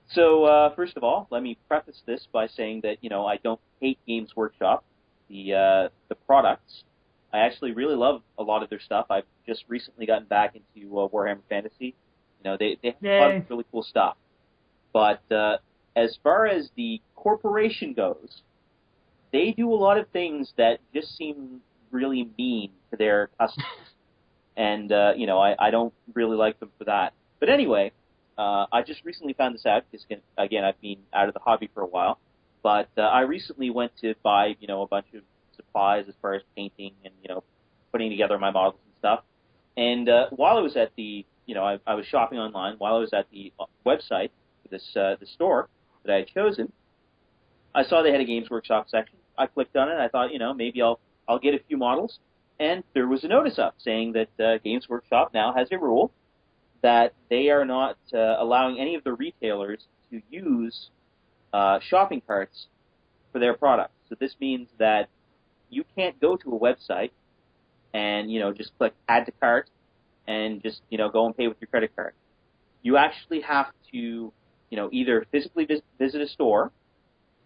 So, first of all, let me preface this by saying that, I don't hate Games Workshop, the products. I actually really love a lot of their stuff. I've just recently gotten back into Warhammer Fantasy. They have a lot of really cool stuff. But as far as the corporation goes, they do a lot of things that just seem really mean to their customers. And, I don't really like them for that. But anyway, I just recently found this out because, again, I've been out of the hobby for a while. But I recently went to buy, a bunch of supplies as far as painting and, putting together my models and stuff. And while I was at the, I was shopping online, while I was at the website for this the store that I had chosen, I saw they had a Games Workshop section. I clicked on it. I thought, maybe I'll get a few models. And there was a notice up saying that Games Workshop now has a rule that they are not allowing any of the retailers to use shopping carts for their products. So this means that you can't go to a website and, just click add to cart and just, go and pay with your credit card. You actually have to, either physically visit a store,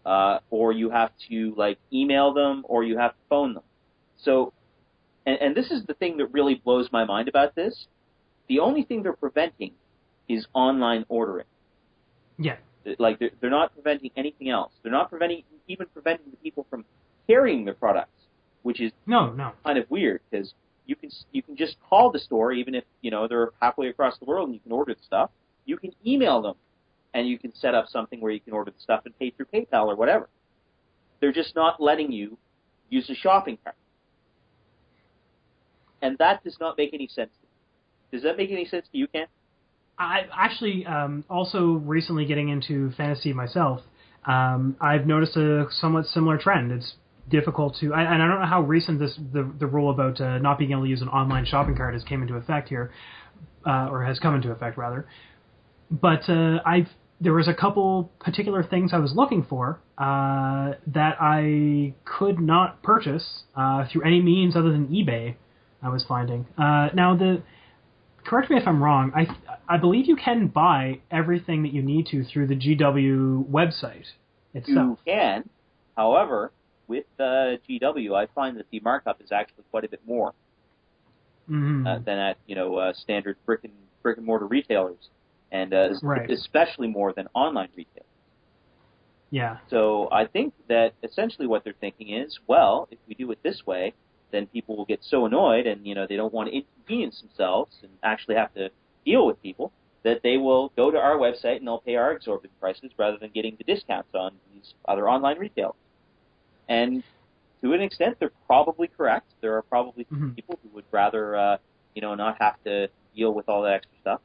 or you have to, email them, or you have to phone them. So and this is the thing that really blows my mind about this. The only thing they're preventing is online ordering. Yeah. Like, they're not preventing anything else. They're not even preventing the people from carrying their products, which is No. kind of weird, because you can just call the store, even if, they're halfway across the world and you can order the stuff. You can email them, and you can set up something where you can order the stuff and pay through PayPal or whatever. They're just not letting you use a shopping cart. And that does not make any sense to me. Does that make any sense to you, Ken? I actually also recently getting into fantasy myself. I've noticed a somewhat similar trend. It's difficult to, and I don't know how recent the rule about not being able to use an online shopping cart has came into effect here, or has come into effect rather. But there was a couple particular things I was looking for that I could not purchase through any means other than eBay. I was finding correct me if I'm wrong. I believe you can buy everything that you need to through the GW website itself. You can. However, with GW, I find that the markup is actually quite a bit more than at standard brick and mortar retailers, and right. especially more than online retailers. Yeah. So I think that essentially what they're thinking is, well, if we do it this way, then people will get so annoyed, and they don't want to inconvenience themselves and actually have to deal with people, that they will go to our website and they'll pay our exorbitant prices rather than getting the discounts on these other online retailers. And to an extent, they're probably correct. There are probably people who would rather, not have to deal with all that extra stuff.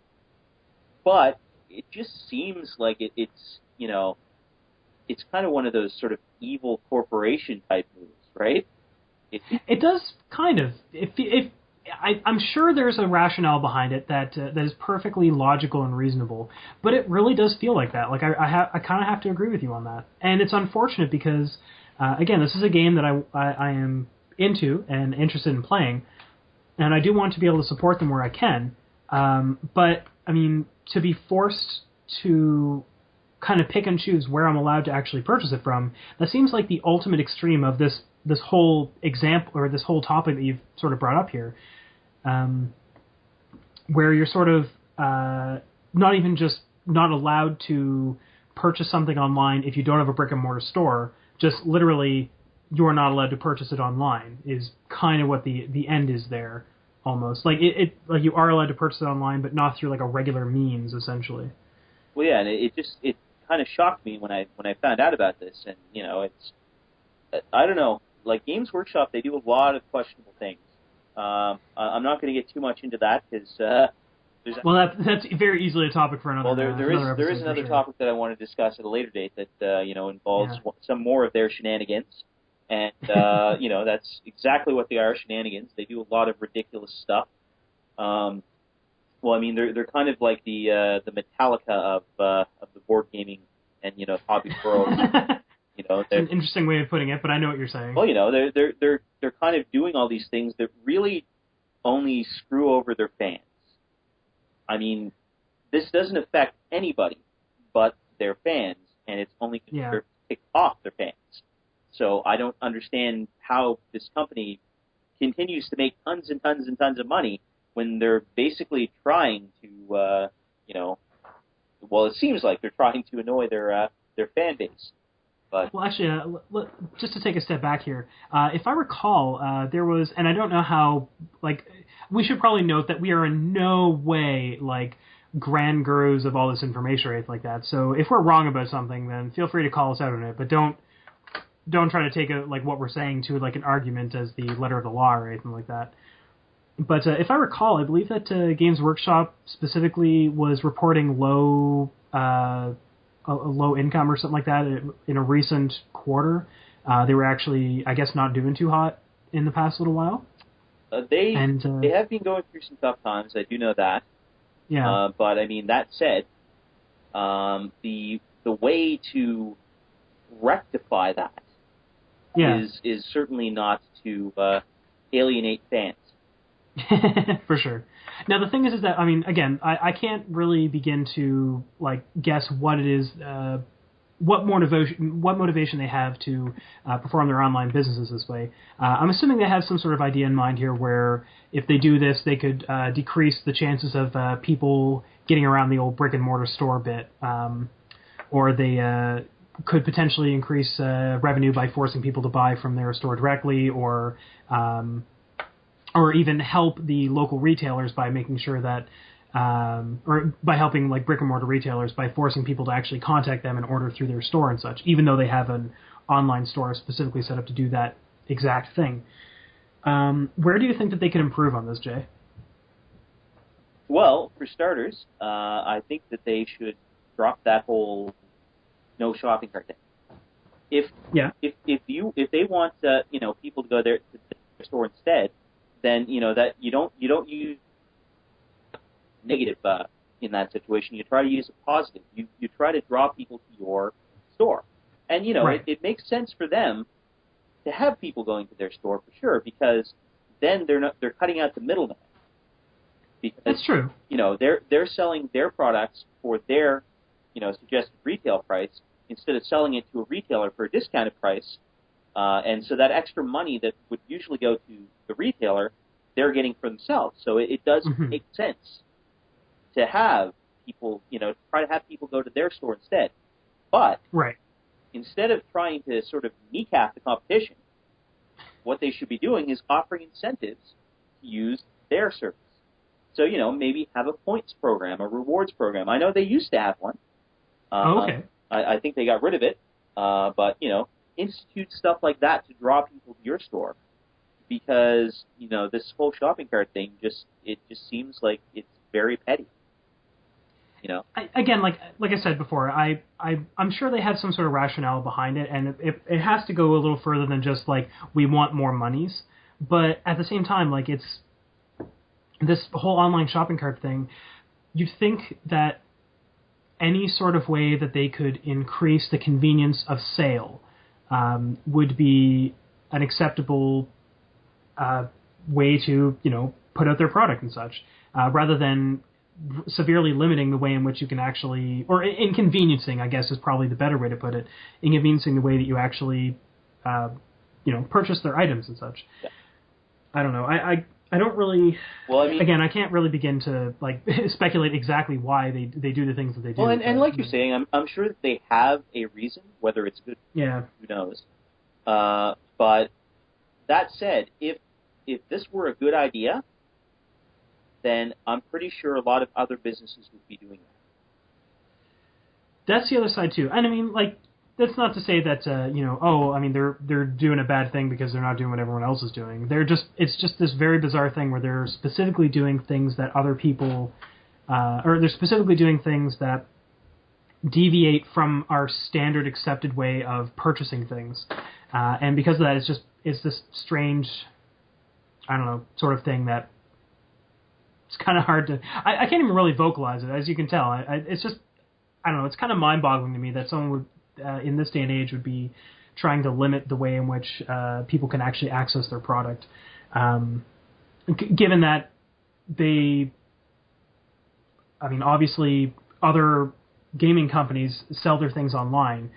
But it just seems like it's kind of one of those sort of evil corporation type moves, right? It does kind of. I'm sure there's a rationale behind it that is perfectly logical and reasonable, but it really does feel like that. Like I kind of have to agree with you on that, and it's unfortunate because again, this is a game that I am into and interested in playing, and I do want to be able to support them where I can. But I mean, to be forced to kind of pick and choose where I'm allowed to actually purchase it from, that seems like the ultimate extreme of this whole example, or this whole topic that you've sort of brought up here, where you're sort of not even just not allowed to purchase something online if you don't have a brick and mortar store, just literally you're not allowed to purchase it online is kind of what the end is there, almost. Like like you are allowed to purchase it online, but not through like a regular means, essentially. Well, yeah, and it kind of shocked me when I found out about this, and it's, I don't know. Like, Games Workshop, they do a lot of questionable things. I'm not going to get too much into that because that's very easily a topic for another. Well, there is another topic that I want to discuss at a later date that involves some more of their shenanigans, and that's exactly what they are, shenanigans. They do a lot of ridiculous stuff. Well, I mean, they're kind of like the Metallica of the board gaming and hobby world. It's an interesting way of putting it, but I know what you're saying. Well, they're kind of doing all these things that really only screw over their fans. I mean, this doesn't affect anybody but their fans, and it's only going to tick off their fans. So I don't understand how this company continues to make tons and tons and tons of money when they're basically trying to, well, it seems like they're trying to annoy their fan base. But well, actually, just to take a step back here, if I recall, there was, and I don't know how, like, we should probably note that we are in no way, like, grand gurus of all this information or anything like that. So if we're wrong about something, then feel free to call us out on it, but don't try to take what we're saying to, like, an argument as the letter of the law or anything like that. But if I recall, I believe that Games Workshop specifically was reporting low income or something like that in a recent quarter. They were actually, I guess, not doing too hot in the past little while. They have been going through some tough times. I do know that. Yeah. But I mean, that said, the way to rectify that is certainly not to alienate fans. For sure. Now, the thing is that, I mean, again, I can't really begin to, like, guess what it is what motivation they have to perform their online businesses this way. I'm assuming they have some sort of idea in mind here where if they do this, they could decrease the chances of people getting around the old brick and mortar store bit, or they could potentially increase revenue by forcing people to buy from their store directly, or even help the local retailers by making sure that or by helping like brick and mortar retailers by forcing people to actually contact them and order through their store and such, even though they have an online store specifically set up to do that exact thing. Where do you think that they could improve on this, Jay? Well, for starters, I think that they should drop that whole no shopping cart thing. If they want people to go there to the store instead, then that you don't use negative in that situation. You try to use a positive. You try to draw people to your store, and right. it makes sense for them to have people going to their store for sure, because then they're cutting out the middleman. Because that's true. They're selling their products for their suggested retail price instead of selling it to a retailer for a discounted price, and so that extra money that would usually go to the retailer, they're getting for themselves. So it does make sense to have people, try to have people go to their store instead. But right. Instead of trying to sort of kneecap the competition, what they should be doing is offering incentives to use their service. So, maybe have a points program, a rewards program. I know they used to have one. Okay. I think they got rid of it. But, institute stuff like that to draw people to your store, because, this whole shopping cart thing just seems like it's very petty. Again, like I said before, I'm sure they have some sort of rationale behind it, and it has to go a little further than just like we want more monies. But at the same time, like it's this whole online shopping cart thing. You'd think that any sort of way that they could increase the convenience of sale would be an acceptable way to put out their product and such, rather than severely limiting the way in which you can actually, or inconveniencing, I guess is probably the better way to put it, inconveniencing the way that you actually, purchase their items and such. Yeah. I don't know. I don't really. Well, I mean, again, I can't really begin to like speculate exactly why they do the things that they do. Well, and like you're saying, I'm sure that they have a reason, whether it's good. Yeah. Who knows? But that said, if this were a good idea, then I'm pretty sure a lot of other businesses would be doing that. That's the other side too, and I mean, like, that's not to say that they're doing a bad thing because they're not doing what everyone else is doing. It's just this very bizarre thing where they're specifically doing things that other people, or they're specifically doing things that deviate from our standard accepted way of purchasing things, and because of that, it's this strange, I don't know, sort of thing that it's kind of hard to. I can't even really vocalize it, as you can tell. It's just, I don't know. It's kind of mind-boggling to me that someone would, in this day and age, would be trying to limit the way in which people can actually access their product, given that obviously other gaming companies sell their things online,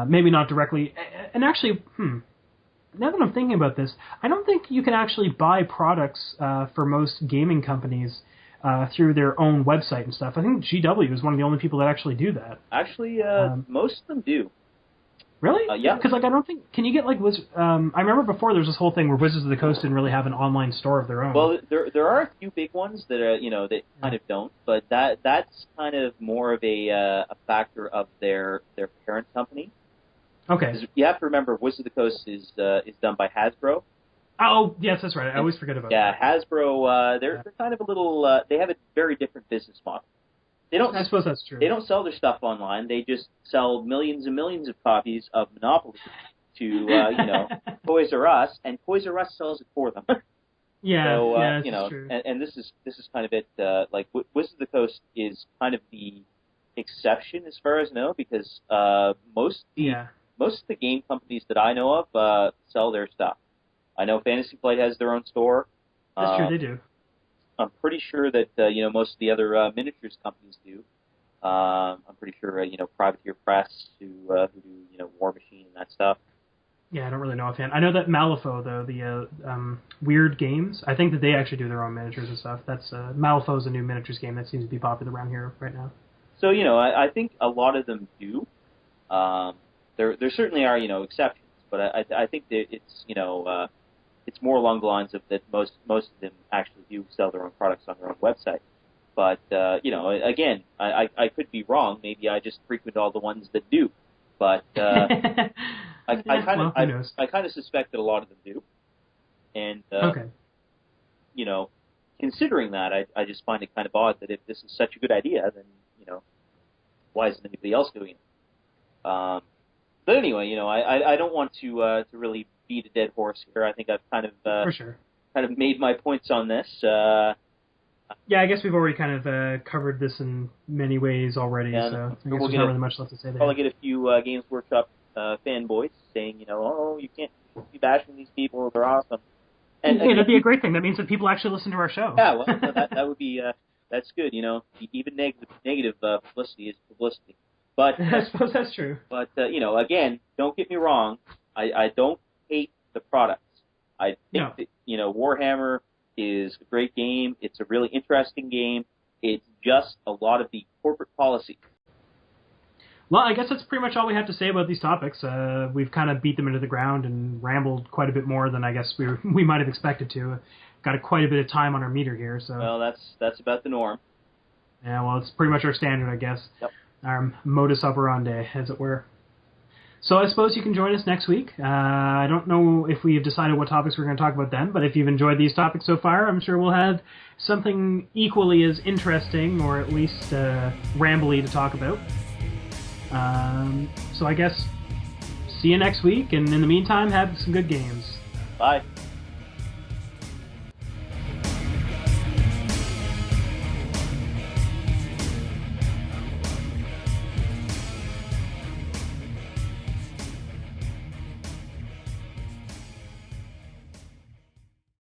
maybe not directly. And actually, now that I'm thinking about this, I don't think you can actually buy products for most gaming companies through their own website and stuff. I think GW is one of the only people that actually do that. Actually, most of them do. Really? Yeah. Because I don't think. Can you get I remember before there was this whole thing where Wizards of the Coast didn't really have an online store of their own. Well, there are a few big ones that are that kind of don't, but that's kind of more of a factor of their parent company. Okay. You have to remember, Wizards of the Coast is done by Hasbro. Oh, yes, that's right. I always forget about that. Yeah, Hasbro, they're kind of a little, they have a very different business model. I suppose that's true. They don't sell their stuff online. They just sell millions and millions of copies of Monopoly to, Toys R Us, and Toys R Us sells it for them. Yeah, so, that's true. And this is kind of it, like, Wizards of the Coast is kind of the exception as far as I know, because most of the game companies that I know of sell their stuff. I know Fantasy Flight has their own store. That's true, they do. I'm pretty sure that most of the other miniatures companies do. I'm pretty sure Privateer Press who do War Machine and that stuff. Yeah, I don't really know offhand. I know that Malifaux, though, the Weird Games, I think that they actually do their own miniatures and stuff. That's Malifaux is a new miniatures game that seems to be popular around here right now. So I think a lot of them do. There certainly are exceptions, but I think that it's more along the lines of that most of them actually do sell their own products on their own website. But again, I could be wrong. Maybe I just frequent all the ones that do. But I kind of suspect that a lot of them do. And okay. Considering that, I just find it kind of odd that if this is such a good idea, then why isn't anybody else doing it? But anyway, I don't want to really beat a dead horse here. I think I've kind of for sure. kind of made my points on this. Yeah, I guess we've already kind of covered this in many ways already, so I guess there's not really much left to say there. Probably get a few Games Workshop fanboys saying, oh, you can't be bashing these people, they're awesome. And that'd be a great thing. That means that people actually listen to our show. Yeah, well, that would be, that's good, Even negative publicity is publicity. But I suppose that's true. But, again, don't get me wrong, I don't hate the products. I think that, Warhammer is a great game. It's a really interesting game. It's just a lot of the corporate policy. Well, I guess that's pretty much all we have to say about these topics. We've kind of beat them into the ground and rambled quite a bit more than I guess we might have expected to. Got quite a bit of time on our meter here. So. Well, that's about the norm. Yeah, well, it's pretty much our standard, I guess. Yep. Our modus operandi, as it were. So I suppose you can join us next week. I don't know if we've decided what topics we're going to talk about then, but if you've enjoyed these topics so far, I'm sure we'll have something equally as interesting, or at least rambly to talk about. So I guess see you next week, and in the meantime, have some good games. Bye.